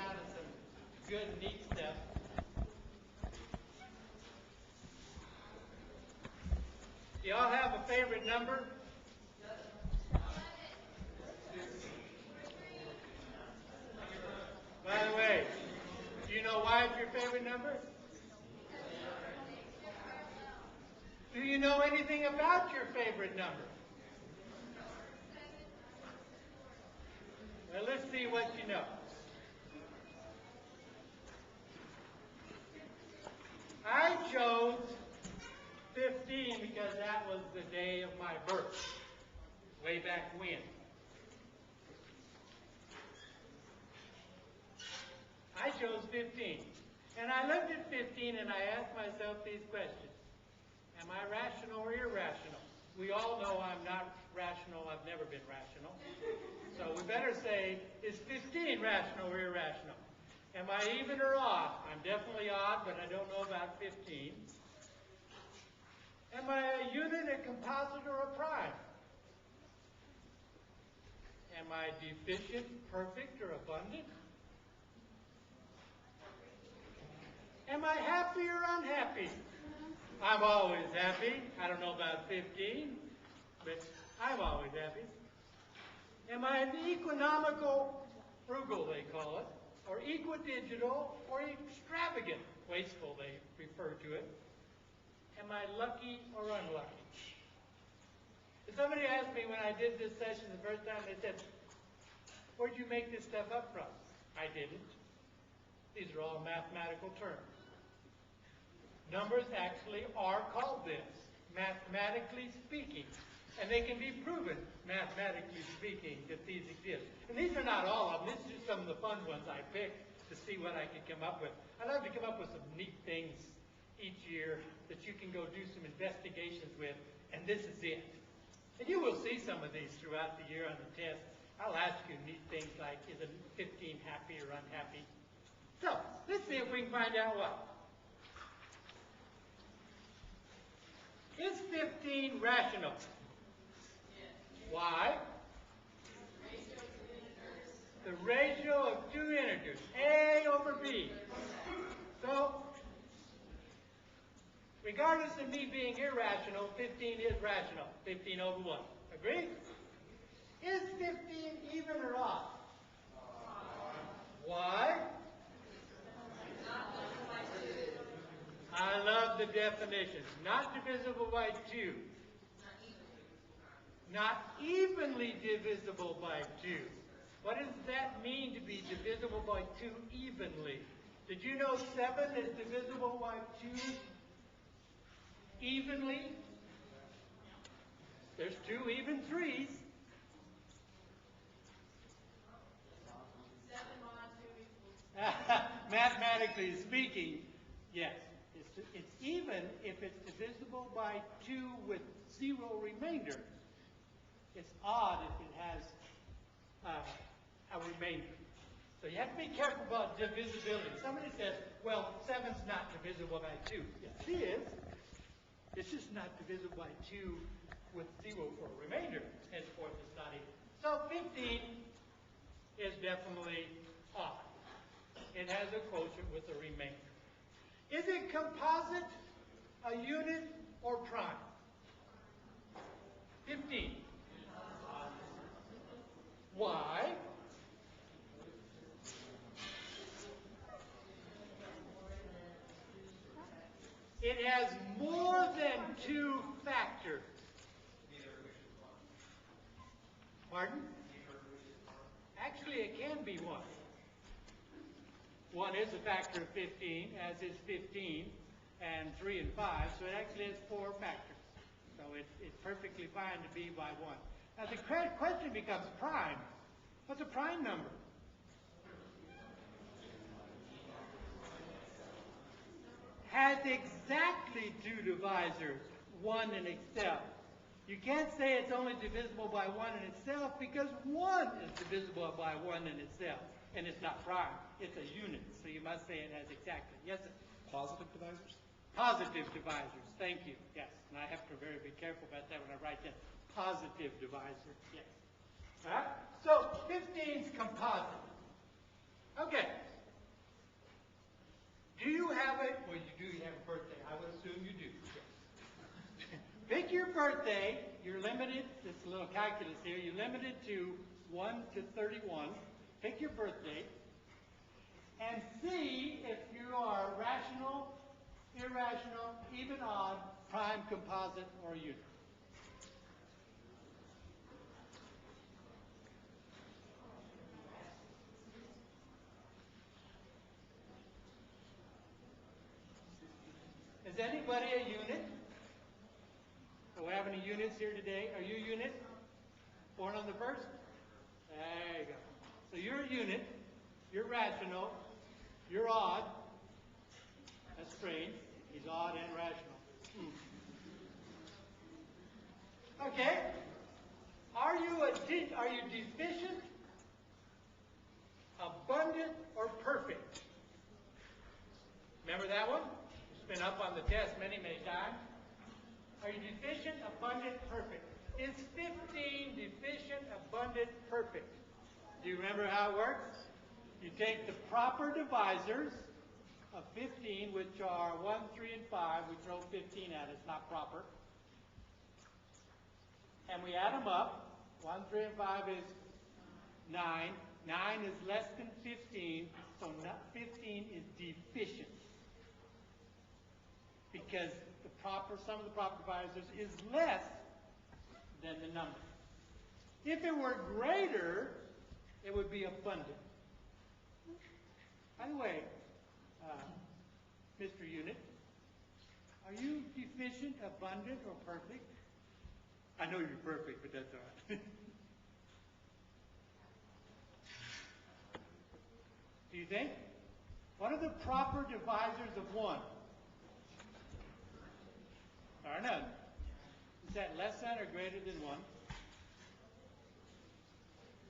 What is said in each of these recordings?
down to some good, neat stuff. Do y'all have a favorite number? By the way, do you know why it's your favorite number? Do you know anything about your favorite number? Well, let's see what you know. I chose 15 because that was the day of my birth, way back when. I chose 15. And I looked at 15 and I asked myself these questions. Am I rational or irrational? We all know I'm not rational. I've never been rational. So we better say, is 15 rational or irrational? Am I even or odd? I'm definitely odd, but I don't know about 15. Am I a unit, a composite, or a prime? Am I deficient, perfect, or abundant? Am I happy or unhappy? I'm always happy. I don't know about 15, but I'm always happy. Am I an economical, frugal they call it, or equidigital, or extravagant, wasteful they refer to it? Am I lucky or unlucky? Somebody asked me when I did this session the first time, they said, where'd you make this stuff up from? I didn't. These are all mathematical terms. Numbers actually are called this, mathematically speaking. And they can be proven, mathematically speaking, that these exist. And these are not all of them. This is just some of the fun ones I picked to see what I could come up with. I love to come up with some neat things each year that you can go do some investigations with, and this is it. And you will see some of these throughout the year on the test. I'll ask you neat things like, is a 15 happy or unhappy? So, let's see if we can find out what. Is 15 rational? Why? The ratio of two integers, A over B. So, regardless of me being irrational, 15 is rational. 15 over 1. Agree? Is 15 even or odd? Why? I love the definitions. Not divisible by 2. Not evenly divisible by 2. What does that mean to be divisible by 2 evenly? Did you know 7 is divisible by 2 evenly? There's 2 even 3s. 7 mod 2 equals. Mathematically speaking, yes. It's even if it's divisible by 2 with 0 remainder. It's odd if it has a remainder. So you have to be careful about divisibility. Somebody says, well, 7's not divisible by 2. Yes, it is. It's just not divisible by 2 with 0 for a remainder. Henceforth, it's not even. So 15 is definitely odd. It has a quotient with a remainder. Is it composite, a unit, or prime? 15. Why? It has more than 2 factors. Pardon? Actually, it can be 1. 1 is a factor of 15, as is 15, and 3 and 5, so it actually has 4 factors. So it's perfectly fine to be by 1. Now the question becomes prime. What's a prime number? Has exactly 2 divisors, 1 in itself. You can't say it's only divisible by 1 in itself because 1 is divisible by 1 in itself. And it's not prime. It's a unit. So you must say it has exactly. Yes, sir? Positive divisors? Positive divisors. Thank you. Yes. And I have to be careful about that when I write that. Positive divisor. Yes. All right? So 15's composite. Okay. Do you have a, well, you do have a birthday. I would assume you do. Pick your birthday. You're limited, this is a little calculus here, you're limited to 1 to 31. Pick your birthday and see if you are rational, irrational, even, odd, prime, composite, or unit. Is anybody a unit? Do we have any units here today? Are you a unit? Born on the first? There you go. So you're a unit. You're rational. You're odd. That's strange. He's odd and rational. Okay. Are you deficient, abundant, or perfect? Remember that one? It's been up on the test many, many times. Are you deficient, abundant, perfect? Is 15 deficient, abundant, perfect? Do you remember how it works? You take the proper divisors of 15, which are 1, 3, and 5. We throw 15 at it. It's not proper. And we add them up. 1, 3, and 5 is 9. 9 is less than 15, so 15 is deficient. Because some of the proper divisors is less than the number. If it were greater, it would be abundant. By the way, Mr. Unit, are you deficient, abundant, or perfect? I know you're perfect, but that's all right. Do you think? What are the proper divisors of 1? There are none. Is that less than or greater than 1?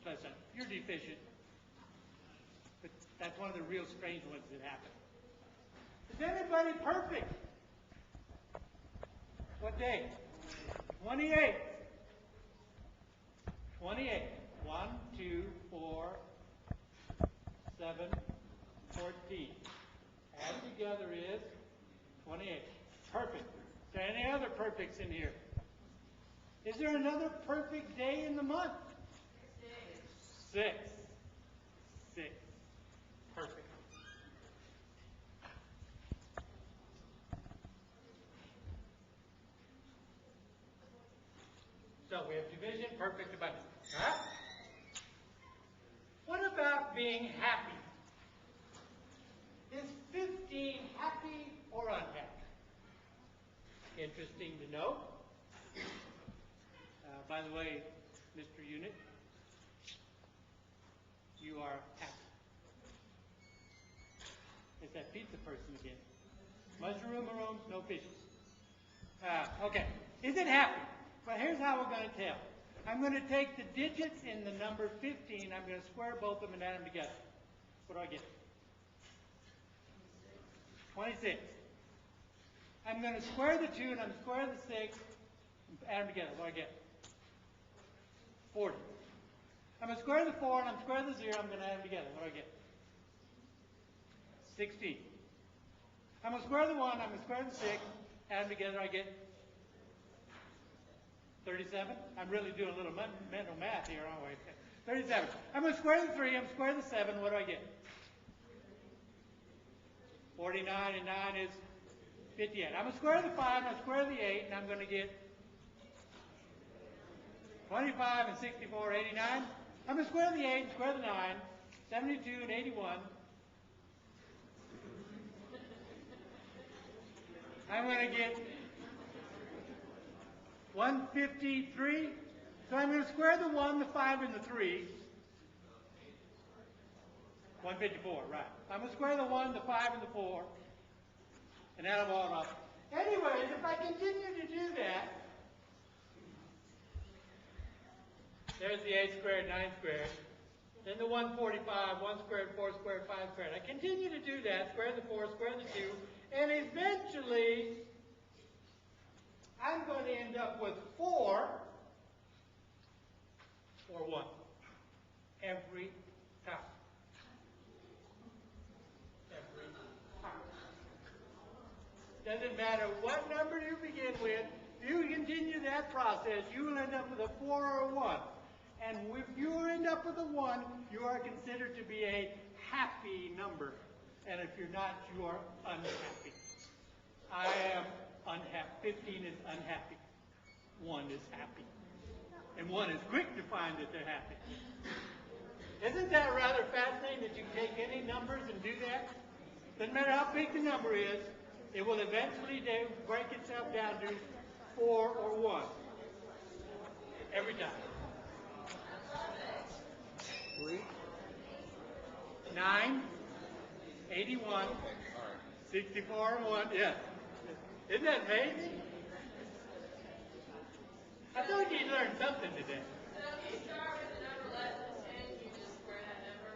Less than. You're deficient. But that's one of the real strange ones that happen. Is anybody perfect? What day? 28. 28. 1, 2, 4, 7, 14. Add together is 28. Perfect. Is there any other perfects in here? Is there another perfect day in the month? 6. 6. Perfect. So we have division, perfect, abundant. Huh? What about being happy? Is 15 happy or unhappy? Interesting to know. By the way, Mr. Unit, you are happy. It's that pizza person again. Mushroom, no fishes. Okay. Is it happy? Well, here's how we're going to tell. I'm going to take the digits in the number 15. I'm going to square both of them and add them together. What do I get? 26. I'm going to square the 2 and I'm going to square the 6 and add them together. What do I get? 40. I'm going to square the 4 and I'm going to square the 0. I'm going to add them together. What do I get? 16. I'm going to square the 1. I'm going to square the 6. Add them together. I get 37. I'm really doing a little mental math here, aren't we? 37. I'm going to square the 3. I'm going to square the 7. What do I get? 49 and 9 is 58. I'm going to square the 5. I'm going to square the 8. And I'm going to get 25 and 64, 89. I'm going to square the 8 and square the 9. 72 and 81. I'm going to get 153. So I'm going to square the 1, the 5, and the 3. 154, right. I'm going to square the 1, the 5, and the 4. And add them all up. Anyways, if I continue to do that, there's the 8 squared, 9 squared. Then the 145, 1 squared, 4 squared, 5 squared. I continue to do that, square the 4, square the 2, and eventually I'm going to end up with 4 or 1 every time. Doesn't matter what number you begin with, you continue that process, you will end up with a 4 or a 1. And if you end up with a 1, you are considered to be a happy number. And if you're not, you are unhappy. I am unhappy. 15 is unhappy. 1 is happy. And 1 is quick to find that they're happy. Isn't that rather fascinating that you can take any numbers and do that? Doesn't matter how big the number is, it will eventually break itself down to 4 or 1. Every time. 3, 9, 81, 64 and 1. Yes. Isn't that amazing? I thought you learned something today. So if you start with a number less than 10, you just square that number?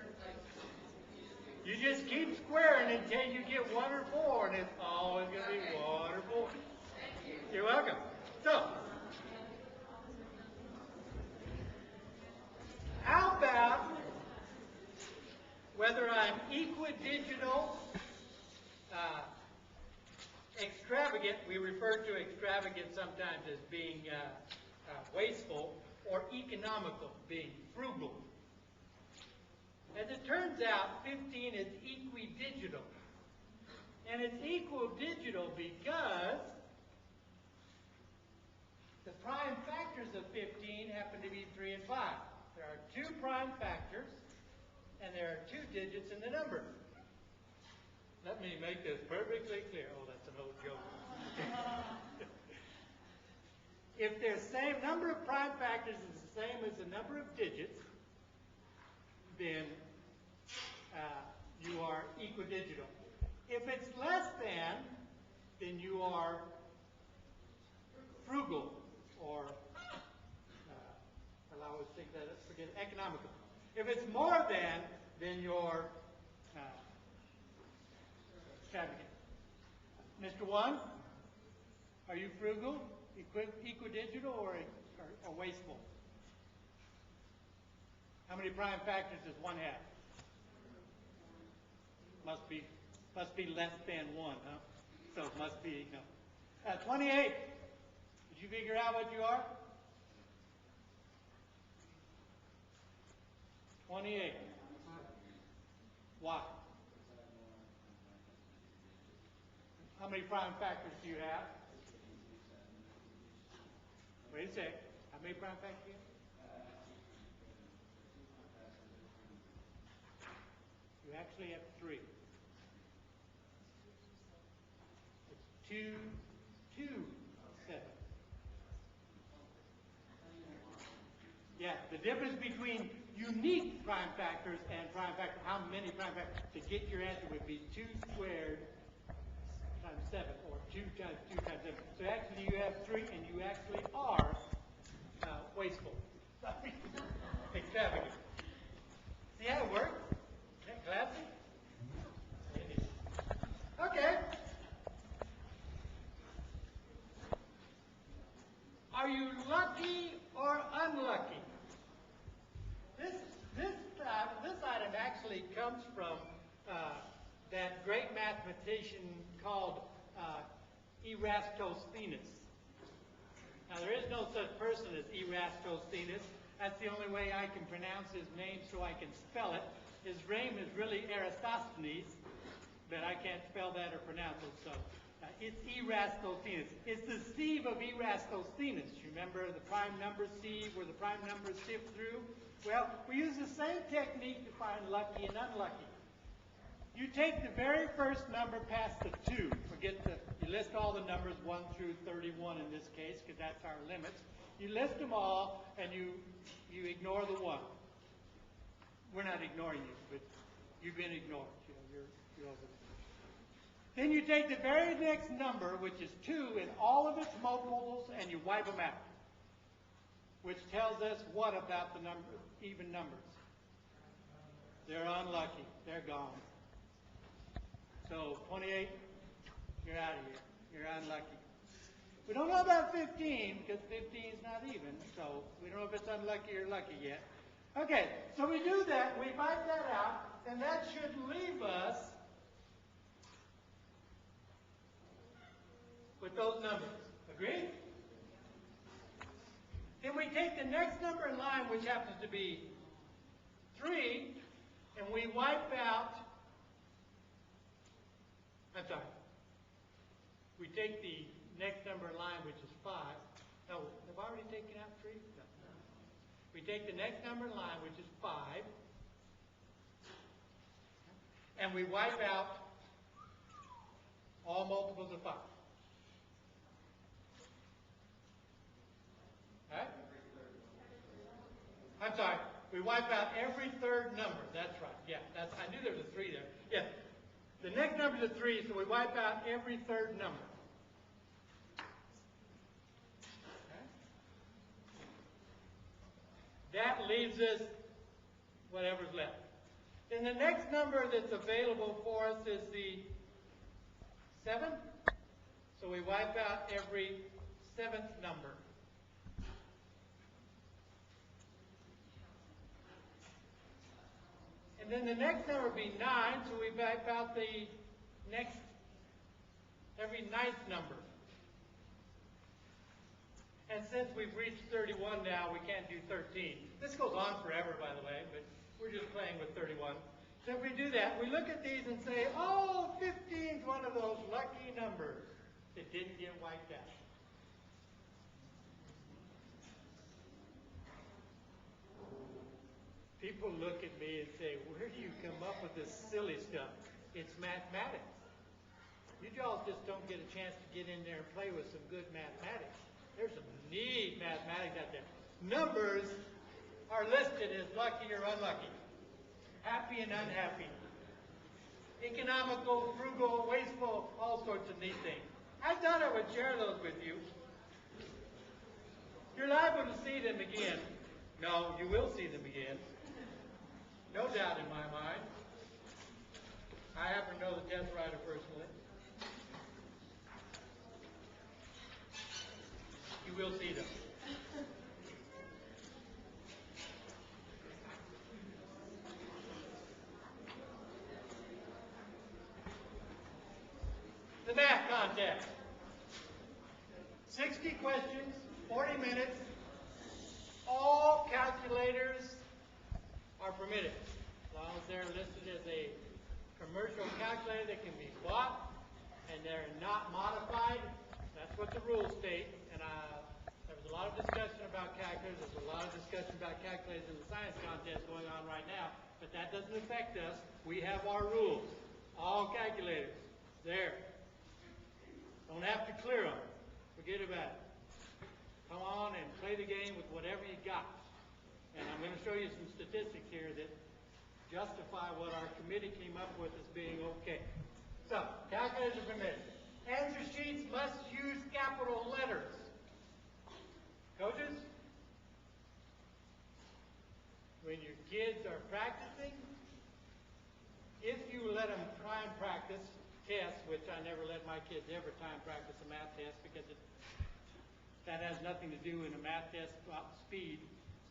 You just keep squaring until you get 1 or 4, and it's always going to be 1 or 4. Thank you. You're welcome. So, how about whether I'm equidigital, extravagant, we refer to extravagant sometimes as being wasteful, or economical, being frugal. As it turns out, 15 is equidigital. And it's equidigital because the prime factors of 15 happen to be 3 and 5. There are 2 prime factors, and there are 2 digits in the number. Let me make this perfectly clear. Oh, that's an old joke. If their same number of prime factors is the same as the number of digits, then you are equidigital. If it's less than, then you are frugal, or I always think that, forget, economical. If it's more than, then you're extravagant. Mr. One, are you frugal, equidigital, or wasteful? How many prime factors does 1 have? Must be less than 1, huh? So it must be, no. 28. Did you figure out what you are? 28. Why? How many prime factors do you have? Wait a sec. How many prime factors do you have? You actually have 3. It's 2, 2, 7. Yeah, the difference between unique prime factors and prime factors, how many prime factors, to get your answer would be 2 squared times 7, or 2 times 2 times 7. So actually you have 3, and you actually are wasteful. Extravagant. See how it works? Isn't that classic? It is. Okay. Are you lucky or unlucky? This item actually comes from that great mathematician called Eratosthenes. Now, there is no such person as Eratosthenes. That's the only way I can pronounce his name so I can spell it. His name is really Eratosthenes, but I can't spell that or pronounce it, so it's Eratosthenes. It's the sieve of Eratosthenes. You remember the prime number sieve where the prime numbers sift through? Well, we use the same technique to find lucky and unlucky. You take the very first number past the 2. You list all the numbers 1 through 31 in this case, because that's our limits. You list them all, and you ignore the 1. We're not ignoring you, but you've been ignored. You're over there. Then you take the very next number, which is 2, and all of its multiples, and you wipe them out, which tells us what about the even numbers? They're unlucky. They're gone. So 28, you're out of here. You're unlucky. We don't know about 15, because 15 is not even, so we don't know if it's unlucky or lucky yet. Okay, so we do that, we find that out, and that should leave us with those numbers. Agreed? Then we take the next number in line, which happens to be 3, and we wipe out, I'm sorry, we take the next number in line, which is 5. No, have I already taken out 3? No. We take the next number in line, which is 5, and we wipe out all multiples of 5. Right? I'm sorry. We wipe out every third number. That's right. Yeah, I knew there was a 3 there. Yeah. The next number is a 3, so we wipe out every third number. Okay. That leaves us whatever's left. Then the next number that's available for us is the 7. So we wipe out every 7th number. And then the next number would be 9, so we wipe out the next, every 9th number. And since we've reached 31 now, we can't do 13. This goes on forever, by the way, but we're just playing with 31. So if we do that, we look at these and say, oh, 15 is one of those lucky numbers that didn't get wiped out. People look at me and say, where do you come up with this silly stuff? It's mathematics. You all just don't get a chance to get in there and play with some good mathematics. There's some neat mathematics out there. Numbers are listed as lucky or unlucky, happy and unhappy, economical, frugal, wasteful, all sorts of neat things. I thought I would share those with you. You're liable to see them again. No, you will see them again. No doubt in my mind. I happen to know the death writer personally. You will see them. The math contest. 60 questions, 40 minutes. All calculators are permitted, as long as they're listed as a commercial calculator that can be bought and they're not modified. That's what the rules state. And there was a lot of discussion about calculators. There's a lot of discussion about calculators in the science contest going on right now, but that doesn't affect us. We have our rules. All calculators. There. Don't have to clear them. Forget about it. Come on and play the game with whatever you got. And I'm going to show you some statistics here that justify what our committee came up with as being okay. So, calculators are permitted. Answer sheets must use capital letters. Coaches? When your kids are practicing, if you let them try and practice tests, which I never let my kids ever try and practice a math test because that has nothing to do in a math test about speed.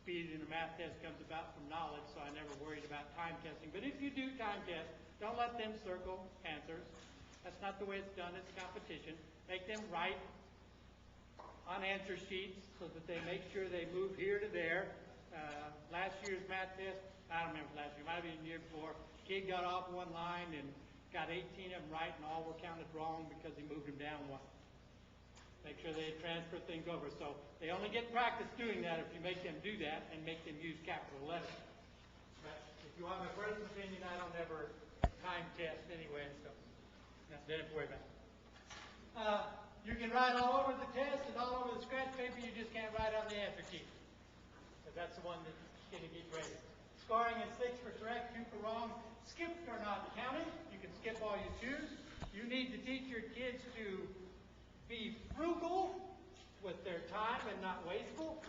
Speed in a math test comes about from knowledge, so I never worried about time testing. But if you do time test, don't let them circle answers. That's not the way it's done. It's competition. Make them write on answer sheets so that they make sure they move here to there. Last year's math test, I don't remember last year, it might have been the year before, kid got off one line and got 18 of them right and all were counted wrong because he moved them down one. Make sure they transfer things over. So they only get practice doing that if you make them do that and make them use capital letters. But if you want my personal opinion, I don't ever time test anyway, so don't have to worry about it. You can write all over the test and all over the scratch paper, you just can't write on the answer sheet. Because that's the one that's going to get graded. Scoring is 6 for correct, 2 for wrong. Skips are not counted. You can skip all you choose. You need to teach your kids to be frugal with their time and not wasteful.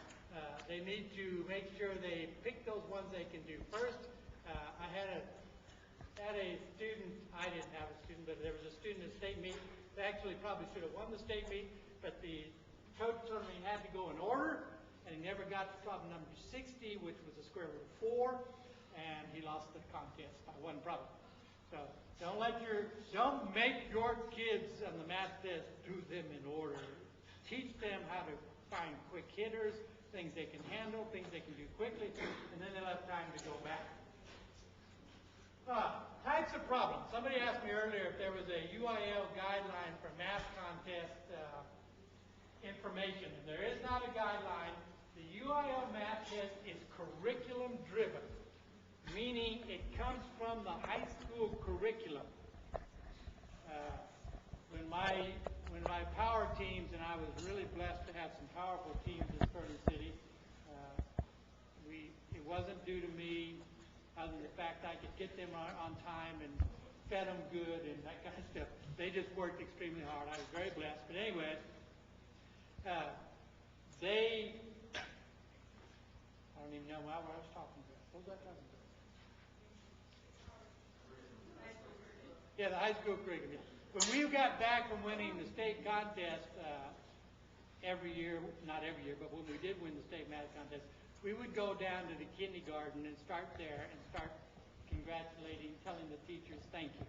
They need to make sure they pick those ones they can do first. I had a student, I didn't have a student, but there was a student at state meet. They actually probably should have won the state meet, but the coach told me he had to go in order, and he never got to problem number 60, which was the square root of 4, and he lost the contest by one problem. So don't make your kids on the math test do them in order. Teach them how to find quick hitters, things they can handle, things they can do quickly, and then they'll have time to go back. Types of problems. Somebody asked me earlier if there was a UIL guideline for math contest information. And there is not a guideline. The UIL math test is curriculum driven, meaning it comes from the high school curriculum. When my power teams, and I was really blessed to have some powerful teams in Furnace City, it wasn't due to me, other than the fact I could get them on time and fed them good and that kind of stuff. They just worked extremely hard. I was very blessed. But anyway, I don't even know why I was talking about. What was I talking about? Yeah, the high school curriculum. When we got back from winning the state contest every year, not every year, but when we did win the state math contest, we would go down to the kindergarten and start there and start congratulating, telling the teachers thank you.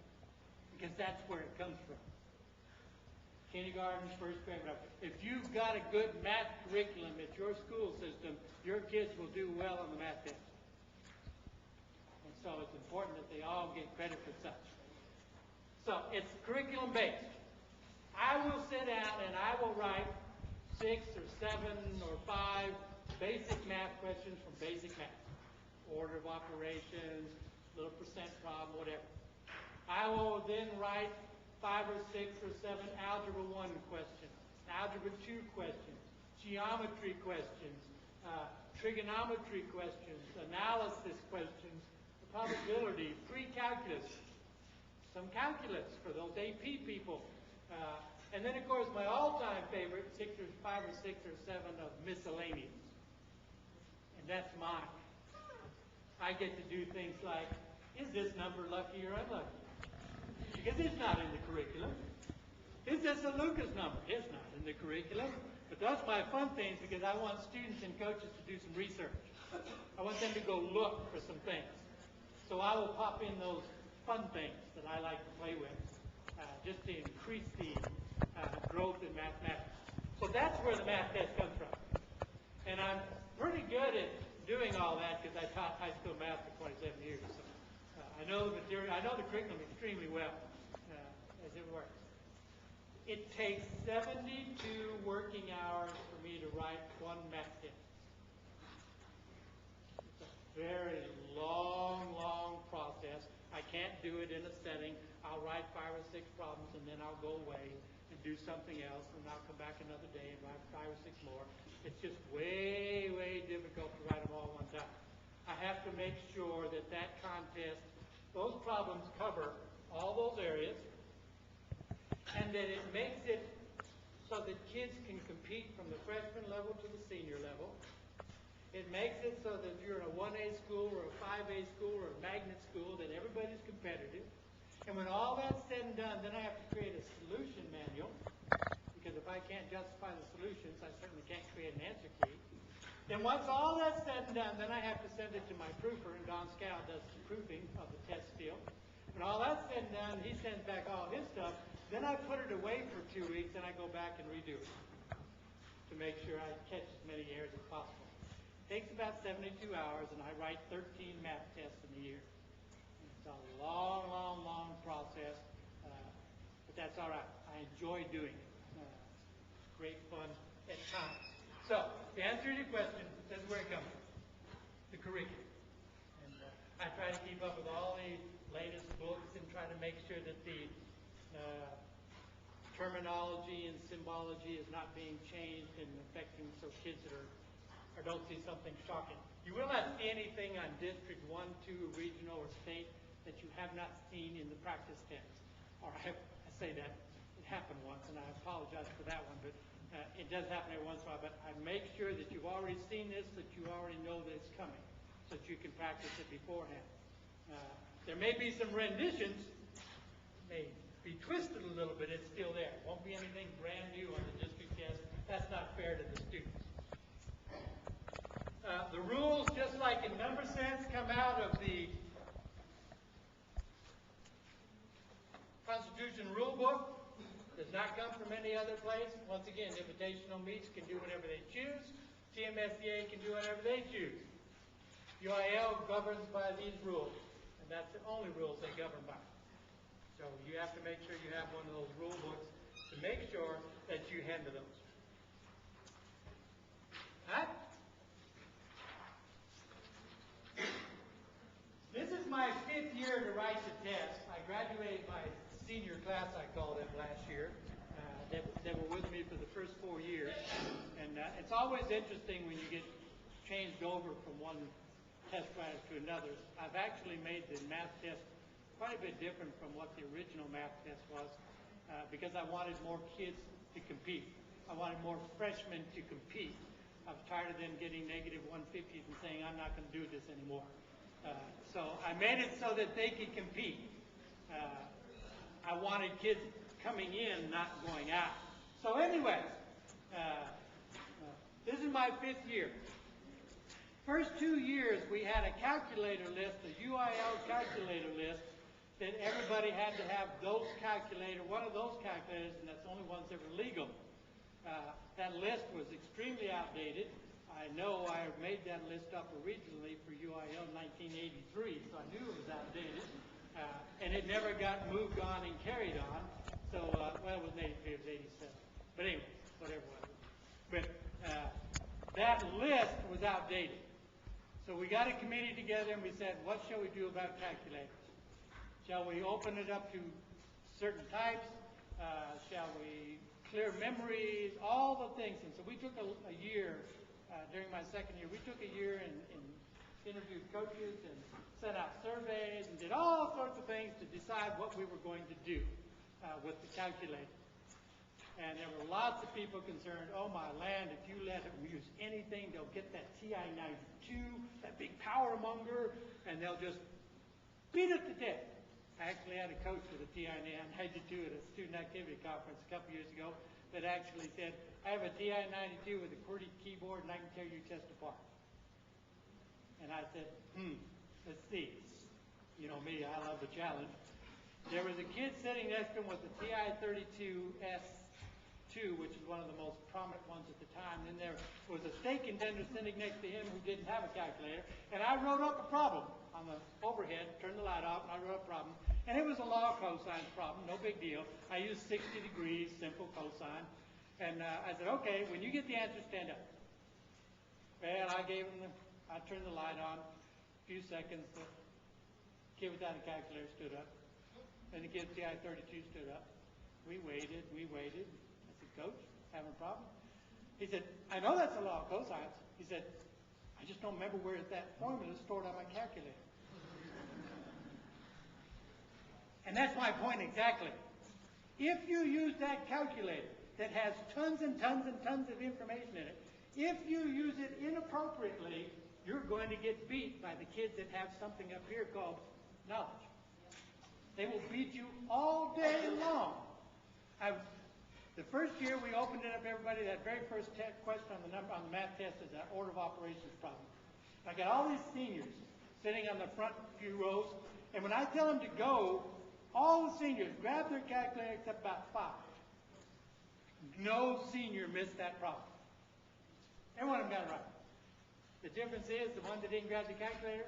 Because that's where it comes from. Kindergarten, first grade, whatever. If you've got a good math curriculum at your school system, your kids will do well on the math test. And so it's important that they all get credit for such. So it's curriculum based. I will sit down and I will write 6 or 7 or 5 basic math questions from basic math. Order of operations, little percent problem, whatever. I will then write 5 or 6 or 7 Algebra 1 questions, Algebra 2 questions, geometry questions, trigonometry questions, analysis questions, probability, pre-calculus, some calculus for those AP people. And then, of course, my all-time favorite, 5 or 6 or 7 of miscellaneous. And that's mine. I get to do things like, is this number lucky or unlucky? Because it's not in the curriculum. Is this a Lucas number? It's not in the curriculum. But that's my fun things because I want students and coaches to do some research. I want them to go look for some things. So I will pop in those fun things that I like to play with just to increase the growth in mathematics. So that's where the math test comes from. And I'm pretty good at doing all that because I taught high school math for 27 years. So I know the material, I know the curriculum extremely well as it works. It takes 72 working hours for me to write one math test. It's a very long, long process. I can't do it in a setting. I'll write 5 or 6 problems and then I'll go away and do something else and I'll come back another day and write 5 or 6 more. It's just way, way difficult to write them all one time. I have to make sure that that contest, those problems cover all those areas and that it makes it so that kids can compete from the freshman level to the senior level. It makes it so that if you're in a 1A school or a 5A school or a magnet school, that everybody's competitive. And when all that's said and done, then I have to create a solution manual, because if I can't justify the solutions, I certainly can't create an answer key. Then once all that's said and done, then I have to send it to my proofer, and Don Scow does the proofing of the test still. When all that's said and done, he sends back all his stuff. Then I put it away for 2 weeks, and I go back and redo it to make sure I catch as many errors as possible. It takes about 72 hours, and I write 13 math tests in a year. It's a long, long, long process, but that's all right. I enjoy doing it. It's great fun at times. So, to answer your question, this is where it comes from, the curriculum. And I try to keep up with all the latest books and try to make sure that the terminology and symbology is not being changed and affecting so kids that are or don't see something shocking. You will not see anything on District 1, 2, regional, or state that you have not seen in the practice test. Or I say that it happened once, and I apologize for that one, but it does happen every once in a while. But I make sure that you've already seen this, that you already know that it's coming, so that you can practice it beforehand. There may be some renditions, may be twisted a little bit, it's still there. It won't be anything brand new on the district test. That's not fair to the students. The rules, just like in number sense, come out of the Constitution rule book does not come from any other place. Once again, invitational meets can do whatever they choose. TMSCA can do whatever they choose. UIL governs by these rules, and that's the only rules they govern by. So you have to make sure you have one of those rule books to make sure that you handle those. Huh? This is my 5th year to write the test. I graduated my senior class, I called it, last year. They were with me for the first 4 years. And it's always interesting when you get changed over from one test writer to another. I've actually made the math test quite a bit different from what the original math test was because I wanted more kids to compete. I wanted more freshmen to compete. I was tired of them getting negative 150s and saying, I'm not going to do this anymore. So I made it so that they could compete. I wanted kids coming in, not going out. So anyway, this is my 5th year. First 2 years, we had a calculator list, a UIL calculator list, that everybody had to have one of those calculators, and that's the only ones that were legal. That list was extremely outdated. I know I made that list up originally for UIL in 1983, so I knew it was outdated. And it never got moved on and carried on. So, well, it was 83, it was 87. But anyway, whatever it was. But that list was outdated. So we got a committee together and we said, what shall we do about calculators? Shall we open it up to certain types? Shall we clear memories? All the things. And so we took a year, during my 2nd year, we took a year and interviewed coaches and sent out surveys and did all sorts of things to decide what we were going to do with the calculator. And there were lots of people concerned, oh my land, if you let them use anything, they'll get that TI-92, that big power monger, and they'll just beat it to death. I actually had a coach with a TI-92 at a student activity conference a couple years ago that actually said, I have a TI-92 with a QWERTY keyboard and I can tear your chest apart. And I said, let's see. You know me, I love the challenge. There was a kid sitting next to him with a TI-32S2, which is one of the most prominent ones at the time. Then there was a steak contender sitting next to him who didn't have a calculator. And I wrote up a problem on the overhead, turned the light off, and I wrote a problem. And it was a law cosine problem, no big deal. I used 60 degrees, simple cosine. And I said, okay, when you get the answer, stand up. Well, I turned the light on. A few seconds, the kid without a calculator stood up. And the kid with the TI-32 stood up. We waited. I said, Coach, having a problem? He said, I know that's the law of cosines. He said, I just don't remember where that formula is stored on my calculator. And that's my point exactly. If you use that calculator that has tons and tons and tons of information in it, if you use it inappropriately, you're going to get beat by the kids that have something up here called knowledge. They will beat you all day long. The first year we opened it up, everybody, that very first question on the math test is an order of operations problem. I got all these seniors sitting on the front few rows, and when I tell them to go, all the seniors grab their calculator except about 5. No senior missed that problem. Every one of them got it right. The difference is the ones that didn't grab the calculator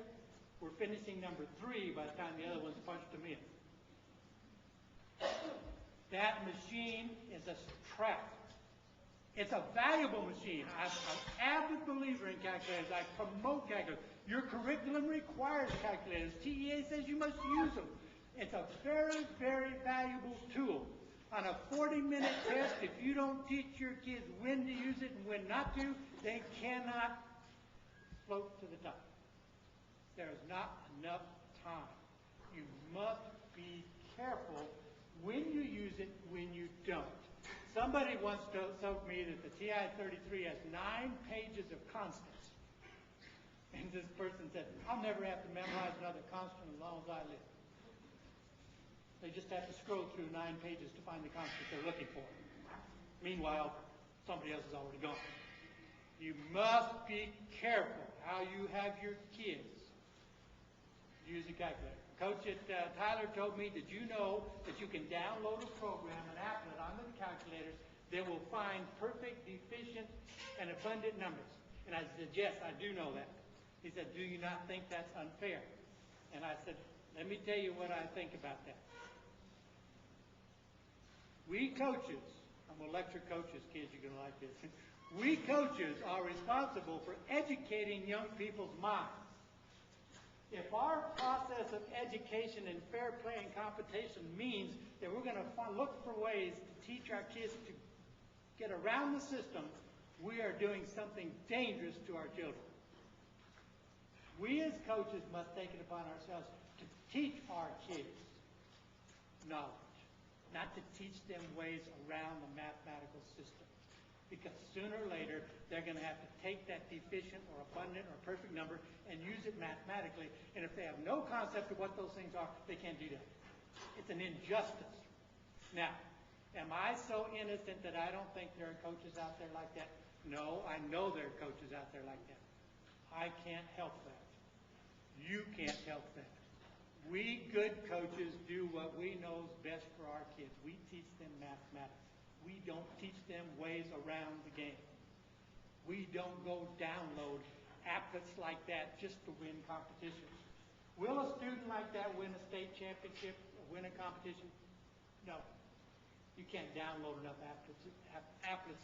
were finishing number 3 by the time the other ones punched them in. That machine is a trap. It's a valuable machine. I'm an avid believer in calculators. I promote calculators. Your curriculum requires calculators. TEA says you must use them. It's a very, very valuable tool. On a 40-minute test, if you don't teach your kids when to use it and when not to, they cannot float to the top. There's not enough time. You must be careful when you use it, when you don't. Somebody once told me that the TI-33 has 9 pages of constants. And this person said, I'll never have to memorize another constant as long as I live. They just have to scroll through 9 pages to find the constant they're looking for. Meanwhile, somebody else is already gone. You must be careful how you have your kids Use a calculator. Coach Tyler told me, did you know that you can download a program, an applet, onto the calculators that will find perfect, deficient, and abundant numbers? And I said, yes, I do know that. He said, do you not think that's unfair? And I said, let me tell you what I think about that. We coaches, I'm going to lecture coaches, kids, you're going to like this. We coaches are responsible for educating young people's minds. If our process of education and fair play and competition means that we're going to look for ways to teach our kids to get around the system, we are doing something dangerous to our children. We as coaches must take it upon ourselves to teach our kids knowledge, not to teach them ways around the mathematical system. Because sooner or later, they're going to have to take that deficient or abundant or perfect number and use it mathematically. And if they have no concept of what those things are, they can't do that. It's an injustice. Now, am I so innocent that I don't think there are coaches out there like that? No, I know there are coaches out there like that. I can't help that. You can't help that. We good coaches do what we know is best for our kids. We teach them mathematics. We don't teach them ways around the game. We don't go download applets like that just to win competitions. Will a student like that win a state championship or win a competition? No. You can't download enough applets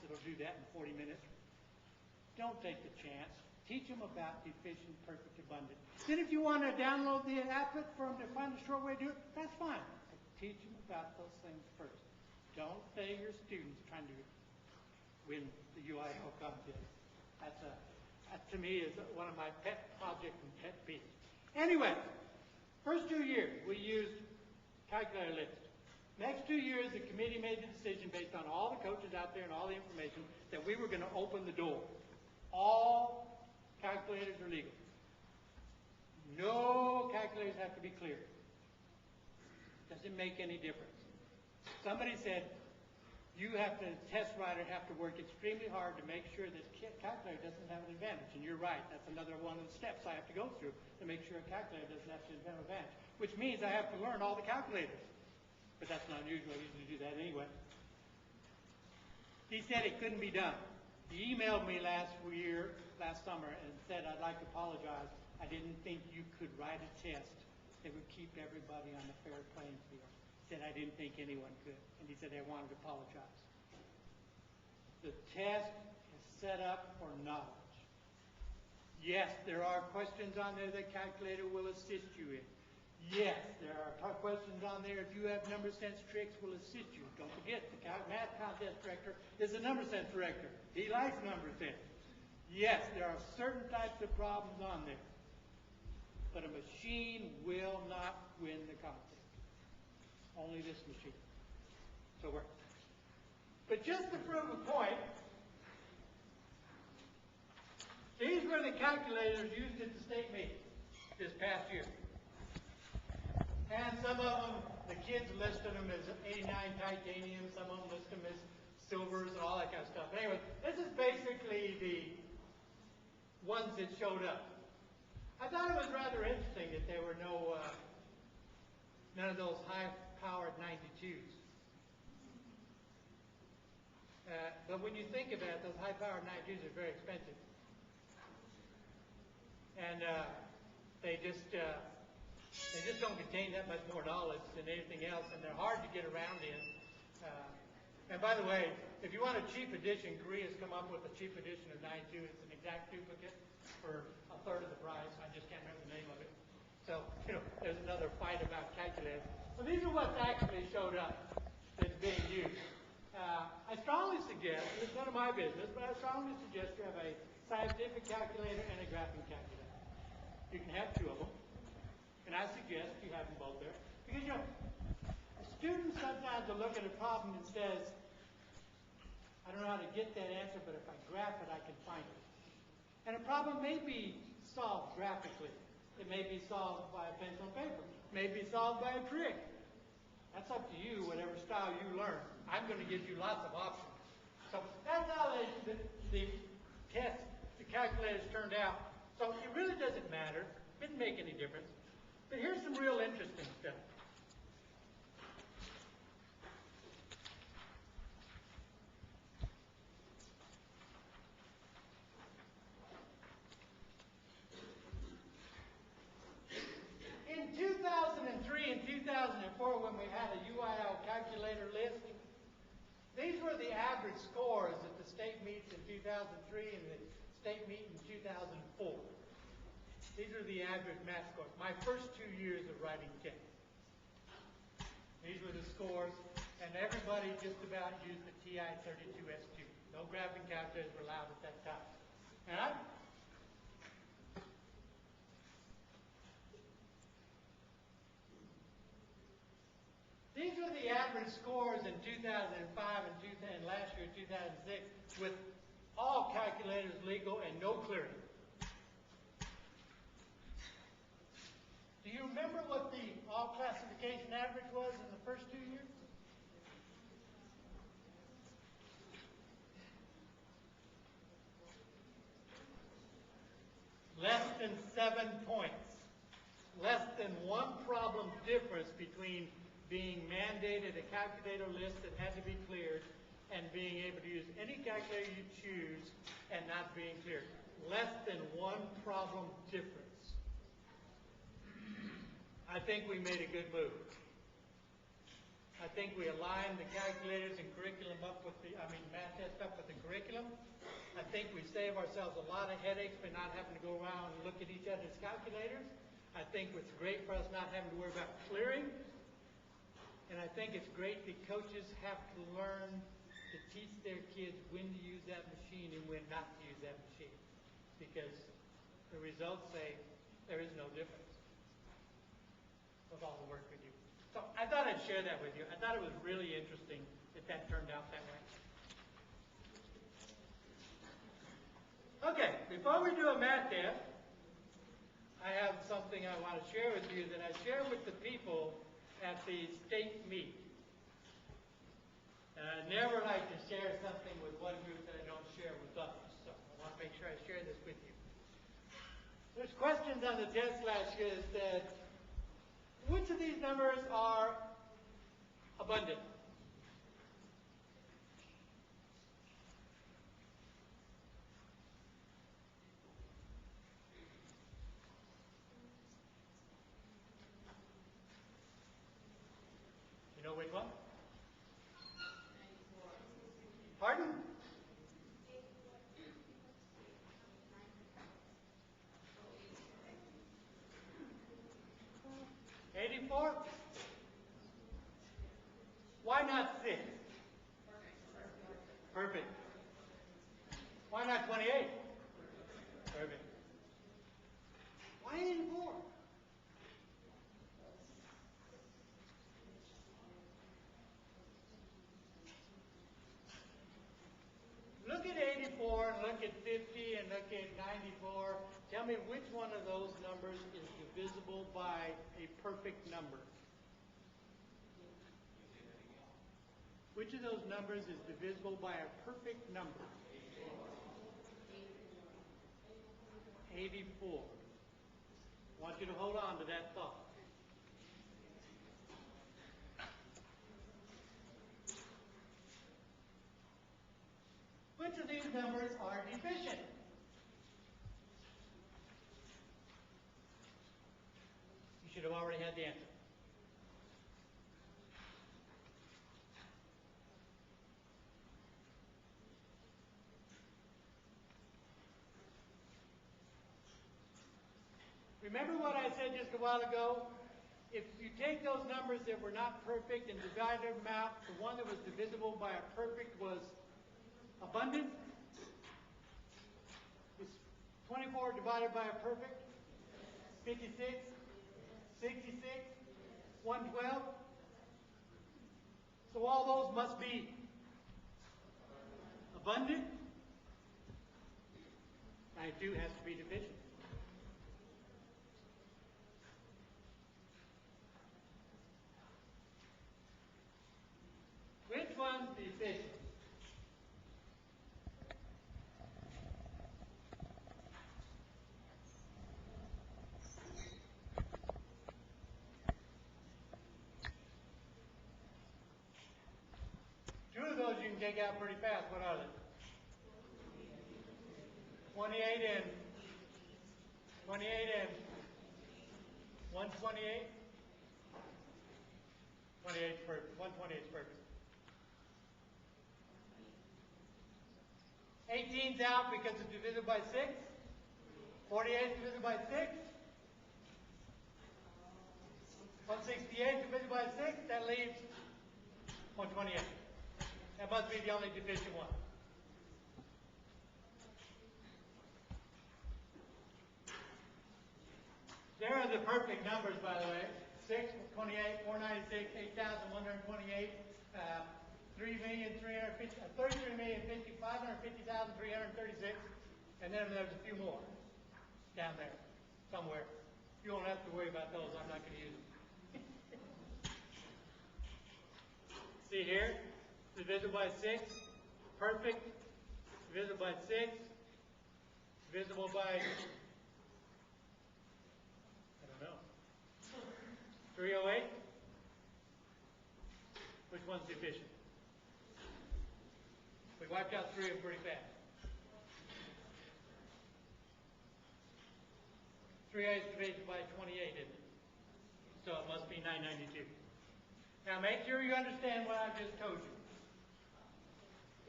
that'll do that in 40 minutes. Don't take the chance. Teach them about deficient, perfect, abundant. Then if you want to download the applet for them to find a short way to do it, that's fine. But teach them about those things first. Don't fail your students trying to win the UIL contest. That to me is one of my pet projects and pet peeves. Anyway, first 2 years we used calculator list. Next 2 years the committee made the decision based on all the coaches out there and all the information that we were going to open the door. All calculators are legal. No calculators have to be clear. Doesn't make any difference. Somebody said, test writer have to work extremely hard to make sure that calculator doesn't have an advantage. And you're right, that's another one of the steps I have to go through to make sure a calculator doesn't have an advantage. Which means I have to learn all the calculators. But that's not unusual, I usually do that anyway. He said it couldn't be done. He emailed me last summer, and said, I'd like to apologize. I didn't think you could write a test that would keep everybody on the fair playing field. He said, I didn't think anyone could. And he said, I wanted to apologize. The test is set up for knowledge. Yes, there are questions on there that calculator will assist you in. Yes, there are questions on there. If you have number sense tricks, will assist you. Don't forget, the math contest director is a number sense director. He likes number sense. Yes, there are certain types of problems on there. But a machine will not win the contest. Only this machine. So but just to prove a point, these were the calculators used at the state meeting this past year. And some of them, the kids listed them as 89 titanium, some of them list them as silvers and all that kind of stuff. Anyway, this is basically the ones that showed up. I thought it was rather interesting that there were none of those high-powered 92s. But when you think about it, those high-powered 92s are very expensive. And they just don't contain that much more knowledge than anything else, and they're hard to get around in. And by the way, if you want a cheap edition, Korea's come up with a cheap edition of 92. It's an exact duplicate for a third of the price. I just can't remember the name of it. So, there's another fight about calculators. Well, these are what's actually showed up that's being used. I strongly suggest, it's none of my business, but I strongly suggest you have a scientific calculator and a graphing calculator. You can have two of them. And I suggest you have them both there. Because, a student sometimes will look at a problem and says, I don't know how to get that answer, but if I graph it, I can find it. And a problem may be solved graphically. It may be solved by a pencil and paper. It may be solved by a trick. That's up to you, whatever style you learn. I'm going to give you lots of options. So that's how the test, the calculators turned out. So it really doesn't matter. It didn't make any difference. real interesting stuff. In 2003 and 2004, when we had a UIL calculator list, these were the average scores at the state meets in 2003 and the state meet in 2004. These are the average math scores. My first 2 years of writing tests. These were the scores, and everybody just about used the TI-32S2. No graphing calculators were allowed at that time. And these were the average scores in 2005 and last year, 2006, with all calculators legal and no clearing. Do you remember what the all classification average was in the first 2 years? Less than 7 points. Less than one problem difference between being mandated a calculator list that had to be cleared and being able to use any calculator you choose and not being cleared. Less than one problem difference. I think we made a good move. I think we aligned the calculators and curriculum up with math test up with the curriculum. I think we save ourselves a lot of headaches by not having to go around and look at each other's calculators. I think it's great for us not having to worry about clearing. And I think it's great that coaches have to learn to teach their kids when to use that machine and when not to use that machine. Because the results say there is no difference with all the work we do. So I thought I'd share that with you. I thought it was really interesting that turned out that way. Okay, before we do a math test, I have something I want to share with you that I share with the people at the state meet. And I never like to share something with one group that I don't share with others. So I want to make sure I share this with you. There's questions on the test last year that said, which of these numbers are abundant? You know which one? Pardon? 84? Why not 6? Perfect. Why not 28? Perfect. Why 84? Look at 84, and look at 50, and look at 94. Tell me which one of those numbers is divisible by a perfect number. Which of those numbers is divisible by a perfect number? 84. I want you to hold on to that thought. Which of these numbers are deficient? You should have already had the answer. Remember what I said just a while ago? If you take those numbers that were not perfect and divide them out, the one that was divisible by a perfect was abundant. Is 24 divided by a perfect? 56? 66? 112? So all those must be abundant. 92 has to be deficient. Which one's deficient? can take out pretty fast. What are they? 28 and 128. 28 is perfect. 128 is perfect. 18's out because it's divisible by 6. 48 is divisible by 6. 168 divided by 6, that leaves 128. That must be the only deficient one. There are the perfect numbers, by the way. 6, 28, 496, 8,128, 33,050,550,336, and then there's a few more down there somewhere. You won't have to worry about those. I'm not going to use them. See here, divisible by 6, perfect, divisible by 6, divisible by, I don't know, 308. Which one's deficient? We wiped out 3 of them pretty fast. 308 is divided by 28, isn't it? So it must be 992. Now make sure you understand what I just told you.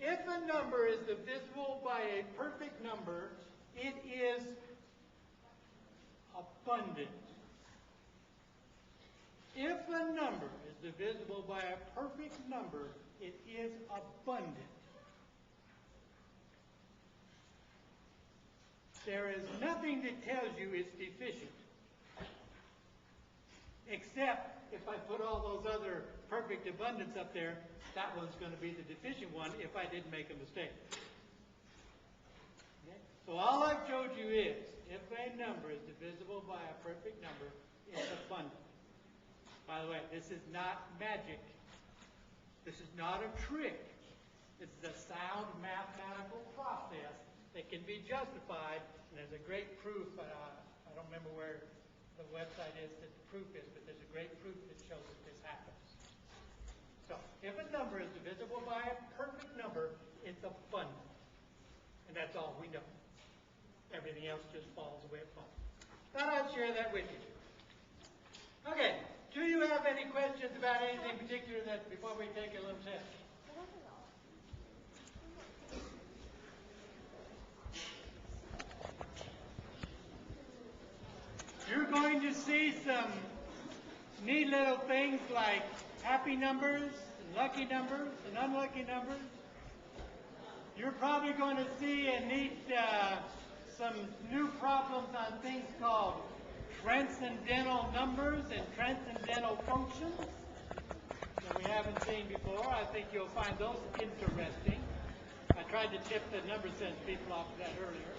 If a number is divisible by a perfect number, it is abundant. If a number is divisible by a perfect number, it is abundant. There is nothing that tells you it's deficient, except if I put all those other perfect abundance up there, that one's going to be the deficient one if I didn't make a mistake. Okay? So all I've showed you is, if a number is divisible by a perfect number, it's abundant. By the way, this is not magic. This is not a trick. This is a sound mathematical process that can be justified, and there's a great proof, I don't remember where the website is that the proof is, but there's a great proof that shows that this happens. So, if a number is divisible by a perfect number, it's abundant. And that's all we know. Everything else just falls away at falls. Thought I'd share that with you. Okay, do you have any questions about anything particular that before we take a little test? You're going to see some neat little things like happy numbers, and lucky numbers, and unlucky numbers. You're probably going to see a neat, some new problems on things called transcendental numbers and transcendental functions that we haven't seen before. I think you'll find those interesting. I tried to tip the number sense people off of that earlier.